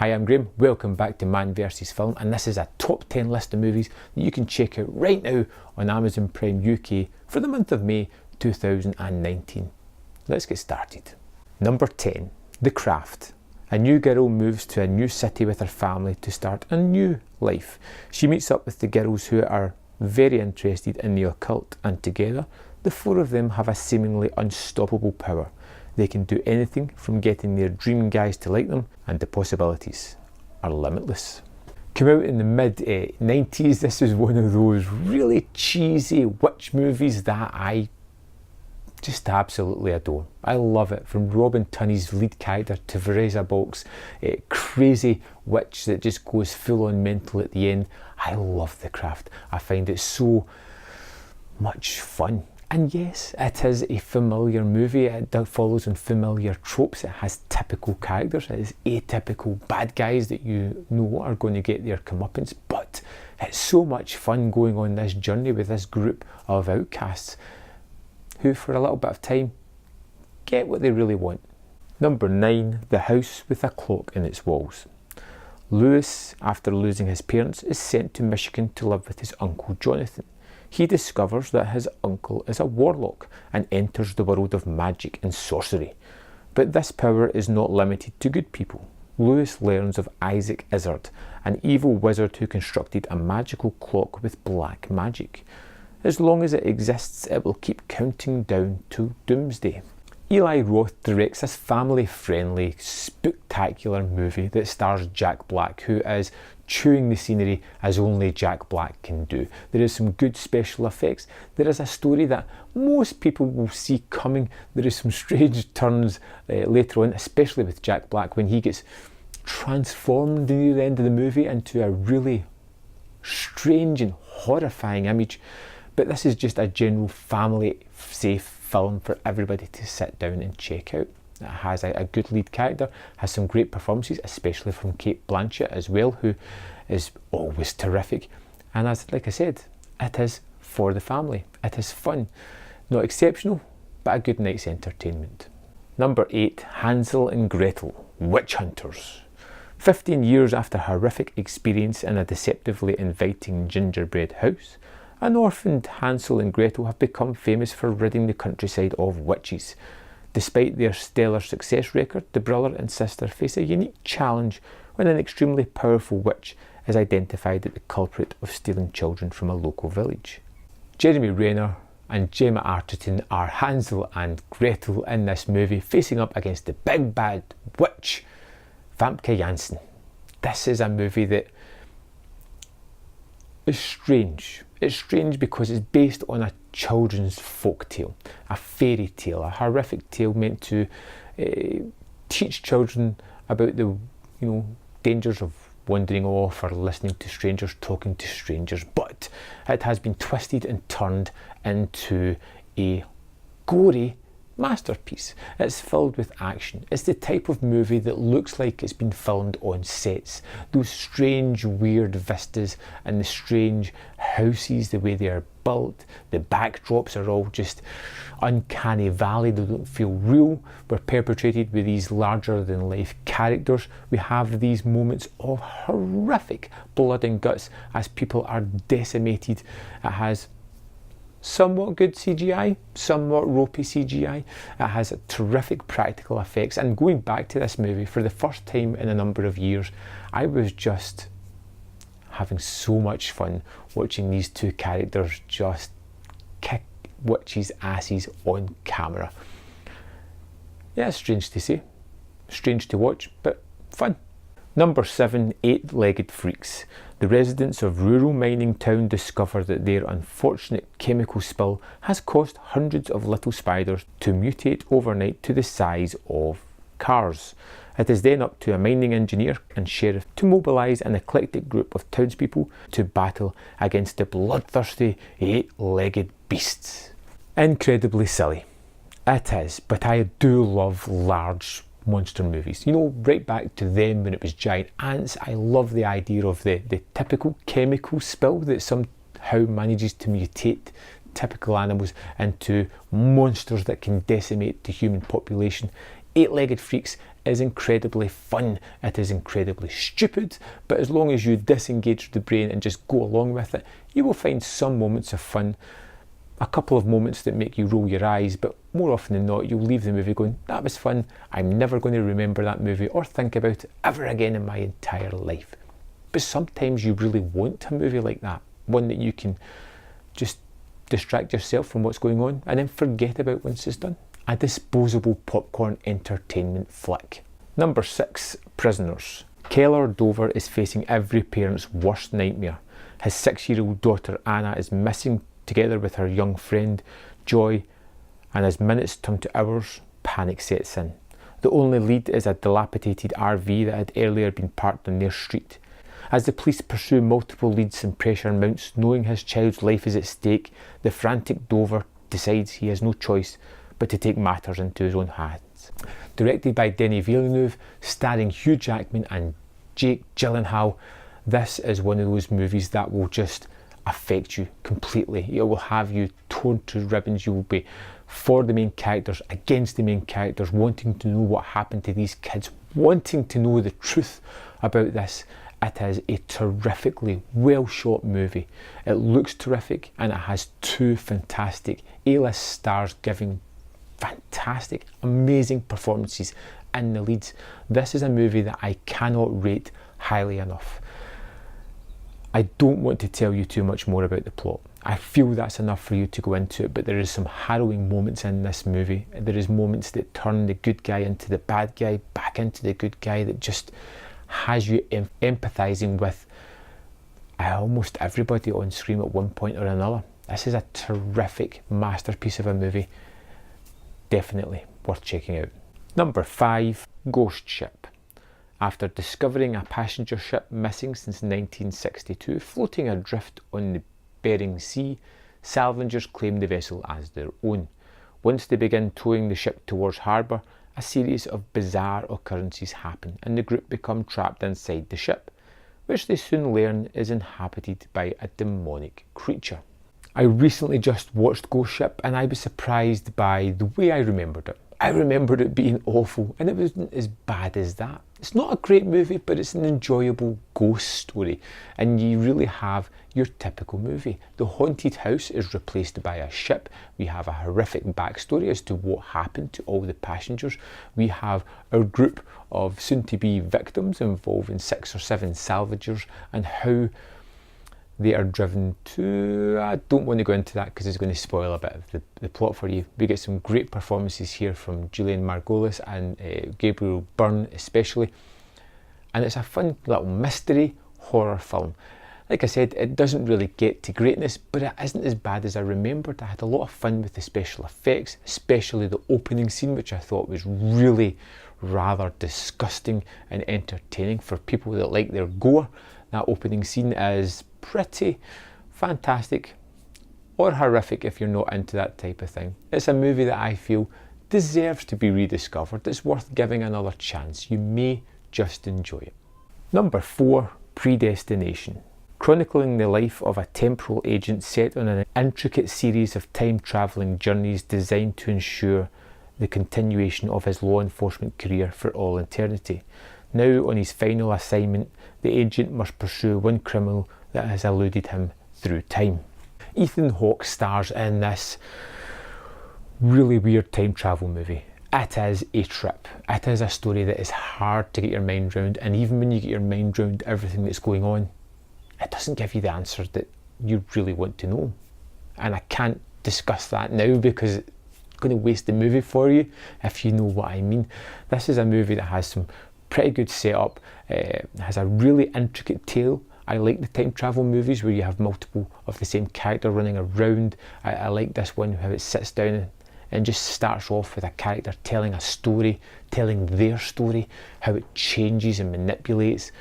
Hi, I'm Graham, welcome back to Man vs Film, and this is a top 10 list of movies that you can check out right now on Amazon Prime UK for the month of May 2019. Let's get started. Number 10, The Craft. A new girl moves to a new city with her family to start a new life. She meets up with the girls who are very interested in the occult, and together, the four of them have a seemingly unstoppable power. They can do anything from getting their dream guys to like them, and the possibilities are limitless. Came out in the mid-90s, this is one of those really cheesy witch movies that I just absolutely adore. I love it, from Robin Tunney's lead character to Vereza Balk's crazy witch that just goes full on mental at the end. I love The Craft. I find it so much fun. And yes, it is a familiar movie. It follows on familiar tropes. It has typical characters. It is atypical bad guys that you know are going to get their comeuppance. But it's so much fun going on this journey with this group of outcasts who, for a little bit of time, get what they really want. Number 9, The House with a Clock in its Walls. Lewis, after losing his parents, is sent to Michigan to live with his uncle Jonathan. He discovers that his uncle is a warlock and enters the world of magic and sorcery. But this power is not limited to good people. Lewis learns of Isaac Izzard, an evil wizard who constructed a magical clock with black magic. As long as it exists, it will keep counting down to doomsday. Eli Roth directs this family-friendly, spectacular movie that stars Jack Black, who is chewing the scenery as only Jack Black can do. There is some good special effects. There is a story that most people will see coming. There is some strange turns later on, especially with Jack Black, when he gets transformed near the end of the movie into a really strange and horrifying image. But this is just a general family-safe film for everybody to sit down and check out. It has a good lead character, has some great performances, especially from Cate Blanchett as well, who is always terrific. And like I said, it is for the family. It is fun. Not exceptional, but a good night's entertainment. Number 8, Hansel and Gretel, Witch Hunters. 15 years after a horrific experience in a deceptively inviting gingerbread house, an orphaned Hansel and Gretel have become famous for ridding the countryside of witches. Despite their stellar success record, the brother and sister face a unique challenge when an extremely powerful witch is identified as the culprit of stealing children from a local village. Jeremy Renner and Gemma Arterton are Hansel and Gretel in this movie, facing up against the big bad witch, Famke Janssen. This is a movie that is strange. It's strange because it's based on a children's folk tale, a fairy tale, a horrific tale meant to teach children about the dangers of wandering off or listening to strangers, talking to strangers. But it has been twisted and turned into a gory masterpiece. It's filled with action. It's the type of movie that looks like it's been filmed on sets. Those strange, weird vistas and the strange houses, the way they are built, the backdrops are all just uncanny valley. They don't feel real. We're perpetrated with these larger-than-life characters. We have these moments of horrific blood and guts as people are decimated. It has somewhat good CGI, somewhat ropey CGI. It has terrific practical effects, and going back to this movie for the first time in a number of years, I was just having so much fun watching these two characters just kick witches' asses on camera. Yeah, it's strange to say, strange to watch, but fun. Number 7, Eight-Legged Freaks. The residents of rural mining town discover that their unfortunate chemical spill has caused hundreds of little spiders to mutate overnight to the size of cars. It is then up to a mining engineer and sheriff to mobilise an eclectic group of townspeople to battle against the bloodthirsty eight-legged beasts. Incredibly silly. It is, but I do love large monster movies. Right back to them when it was giant ants. I love the idea of the typical chemical spill that somehow manages to mutate typical animals into monsters that can decimate the human population Eight-Legged Freaks is incredibly fun. It is incredibly stupid, but as long as you disengage the brain and just go along with it, you will find some moments of fun, a couple of moments that make you roll your eyes, but more often than not, you'll leave the movie going, that was fun, I'm never going to remember that movie or think about it ever again in my entire life. But sometimes you really want a movie like that, one that you can just distract yourself from what's going on and then forget about once it's done. A disposable popcorn entertainment flick. Number 6, Prisoners. Keller Dover is facing every parent's worst nightmare. His 6-year-old daughter Anna is missing, together with her young friend Joy, and as minutes turn to hours, panic sets in. The only lead is a dilapidated RV that had earlier been parked on their street. As the police pursue multiple leads and pressure mounts, knowing his child's life is at stake, the frantic Dover decides he has no choice but to take matters into his own hands. Directed by Denis Villeneuve, starring Hugh Jackman and Jake Gyllenhaal, this is one of those movies that will just affect you completely. It will have you torn to ribbons. You will be for the main characters, against the main characters, wanting to know what happened to these kids, wanting to know the truth about this. It is a terrifically well shot movie. It looks terrific and it has two fantastic A-list stars giving fantastic, amazing performances in the leads. This is a movie that I cannot rate highly enough. I don't want to tell you too much more about the plot. I feel that's enough for you to go into it, but there is some harrowing moments in this movie. There is moments that turn the good guy into the bad guy, back into the good guy, that just has you empathising with almost everybody on screen at one point or another. This is a terrific masterpiece of a movie. Definitely worth checking out. Number 5, Ghost Ship. After discovering a passenger ship missing since 1962 floating adrift on the Bering Sea, salvagers claim the vessel as their own. Once they begin towing the ship towards harbour, a series of bizarre occurrences happen and the group become trapped inside the ship, which they soon learn is inhabited by a demonic creature. I recently just watched Ghost Ship and I was surprised by the way I remembered it. I remembered it being awful, and it wasn't as bad as that. It's not a great movie, but it's an enjoyable ghost story, and you really have your typical movie. The haunted house is replaced by a ship. We have a horrific backstory as to what happened to all the passengers. We have our group of soon-to-be victims involving 6 or 7 salvagers and how they are driven to... I don't want to go into that because it's going to spoil a bit of the plot for you. We get some great performances here from Julian Margulies and Gabriel Byrne especially. And it's a fun little mystery horror film. Like I said, it doesn't really get to greatness, but it isn't as bad as I remembered. I had a lot of fun with the special effects, especially the opening scene, which I thought was really rather disgusting and entertaining for people that like their gore. That opening scene is pretty fantastic, or horrific if you're not into that type of thing. It's a movie that I feel deserves to be rediscovered. It's worth giving another chance. You may just enjoy it. Number 4, Predestination. Chronicling the life of a temporal agent set on an intricate series of time-travelling journeys designed to ensure the continuation of his law enforcement career for all eternity. Now on his final assignment, the agent must pursue one criminal that has eluded him through time. Ethan Hawke stars in this really weird time travel movie. It is a trip. It is a story that is hard to get your mind round, and even when you get your mind round everything that's going on, it doesn't give you the answers that you really want to know. And I can't discuss that now because it's going to waste the movie for you if you know what I mean. This is a movie that has some pretty good setup. It has a really intricate tale. I like the time travel movies where you have multiple of the same character running around. I like this one how it sits down and just starts off with a character telling a story, telling their story, how it changes and manipulates.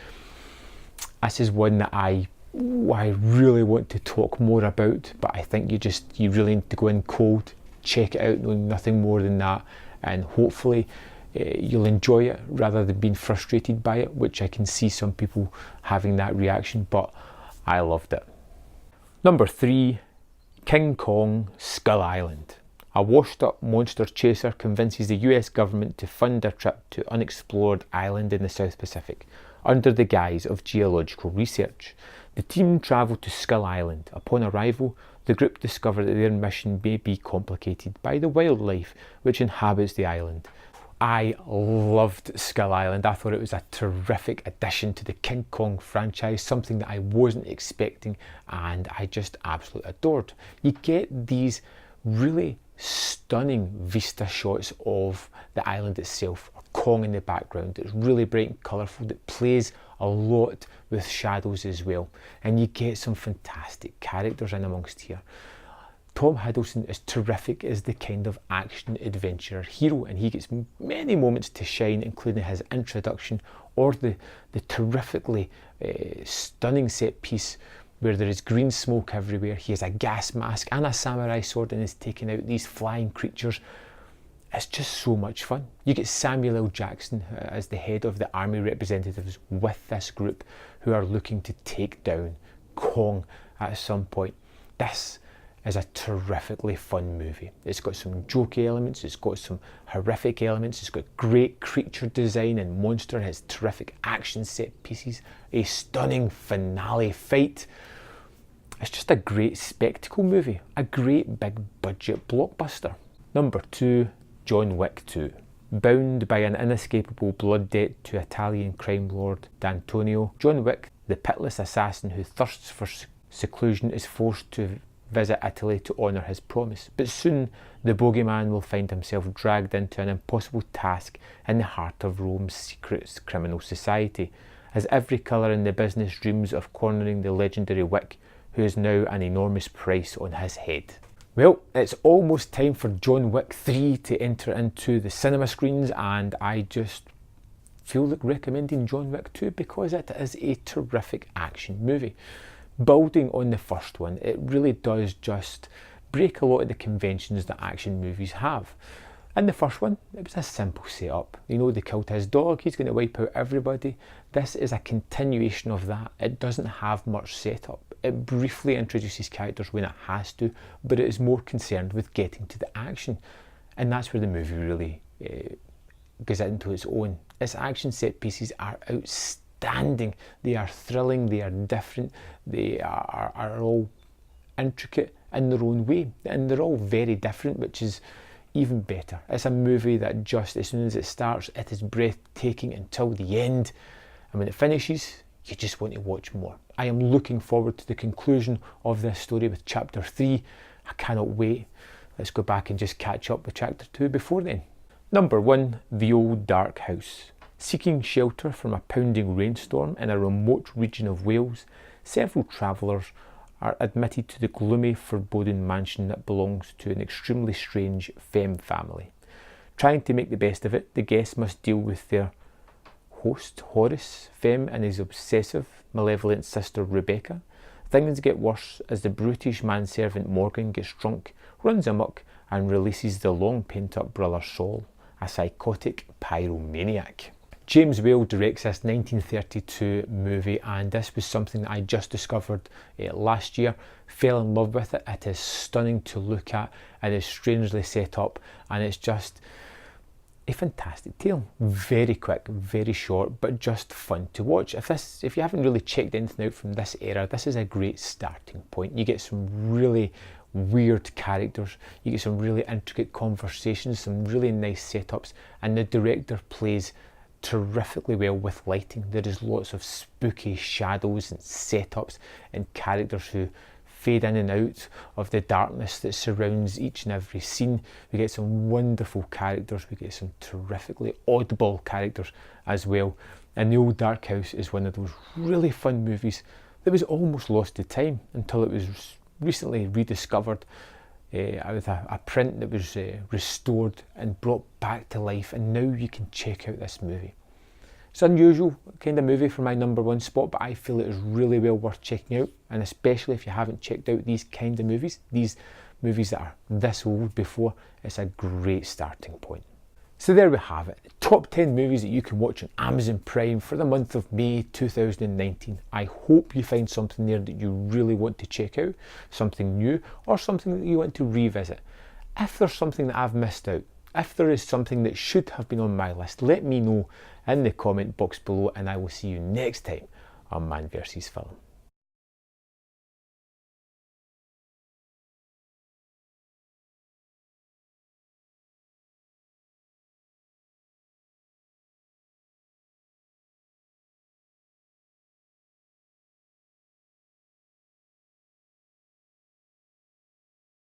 This is one that I really want to talk more about, but I think you really need to go in cold, check it out knowing nothing more than that, and hopefully you'll enjoy it rather than being frustrated by it, which I can see some people having that reaction, but I loved it. Number 3, King Kong Skull Island. A washed-up monster chaser convinces the US government to fund a trip to an unexplored island in the South Pacific, under the guise of geological research. The team travel to Skull Island. Upon arrival, the group discover that their mission may be complicated by the wildlife which inhabits the island. I loved Skull Island. I thought it was a terrific addition to the King Kong franchise, something that I wasn't expecting and I just absolutely adored. You get these really stunning vista shots of the island itself, Kong in the background. It's really bright and colourful. It plays a lot with shadows as well, and you get some fantastic characters in amongst here. Tom Hiddleston is terrific as the kind of action adventurer hero, and he gets many moments to shine, including his introduction or the terrifically stunning set piece where there is green smoke everywhere. He has a gas mask and a samurai sword and is taking out these flying creatures. It's just so much fun. You get Samuel L. Jackson as the head of the army representatives with this group who are looking to take down Kong at some point. This is a terrifically fun movie. It's got some jokey elements, it's got some horrific elements, it's got great creature design and monster, it has terrific action set pieces, a stunning finale fight. It's just a great spectacle movie, a great big budget blockbuster. Number 2, John Wick 2. Bound by an inescapable blood debt to Italian crime lord D'Antonio, John Wick, the pitiless assassin who thirsts for seclusion, is forced to visit Italy to honour his promise. But soon the bogeyman will find himself dragged into an impossible task in the heart of Rome's secret criminal society, as every colour in the business dreams of cornering the legendary Wick, who is now an enormous price on his head. Well, it's almost time for John Wick 3 to enter into the cinema screens, and I just feel like recommending John Wick 2 because it is a terrific action movie. Building on the first one, it really does just break a lot of the conventions that action movies have. In the first one, it was a simple setup. You know, they killed his dog, he's going to wipe out everybody. This is a continuation of that. It doesn't have much setup. It briefly introduces characters when it has to, but it is more concerned with getting to the action. And that's where the movie really goes into its own. Its action set pieces are outstanding. They are thrilling, they are different, they are all intricate in their own way, and they're all very different, which is even better. It's a movie that just, as soon as it starts, it is breathtaking until the end, and when it finishes, you just want to watch more. I am looking forward to the conclusion of this story with chapter 3. I cannot wait. Let's go back and just catch up with chapter 2 before then. Number 1, The Old Dark House. Seeking shelter from a pounding rainstorm in a remote region of Wales, several travellers are admitted to the gloomy, foreboding mansion that belongs to an extremely strange femme family. Trying to make the best of it, the guests must deal with their host, Horace, femme, and his obsessive, malevolent sister, Rebecca. Things get worse as the brutish manservant Morgan gets drunk, runs amok, and releases the long pent-up brother Saul, a psychotic pyromaniac. James Whale directs this 1932 movie, and this was something that I just discovered last year. Fell in love with it. It is stunning to look at. It is strangely set up, and it's just a fantastic tale. Very quick, very short, but just fun to watch. If you haven't really checked anything out from this era, this is a great starting point. You get some really weird characters, you get some really intricate conversations, some really nice setups, and the director plays terrifically well with lighting. There is lots of spooky shadows and setups and characters who fade in and out of the darkness that surrounds each and every scene. We get some wonderful characters, we get some terrifically oddball characters as well. And The Old Dark House is one of those really fun movies that was almost lost to time until it was recently rediscovered with a print that was restored and brought back to life, and now you can check out this movie. It's an unusual kind of movie for my number 1 spot, but I feel it is really well worth checking out, and especially if you haven't checked out these kind of movies, these movies that are this old before, it's a great starting point. So there we have it, top 10 movies that you can watch on Amazon Prime for the month of May 2019. I hope you find something there that you really want to check out, something new, or something that you want to revisit. If there's something that I've missed out, if there is something that should have been on my list, let me know in the comment box below, and I will see you next time on Man vs Film.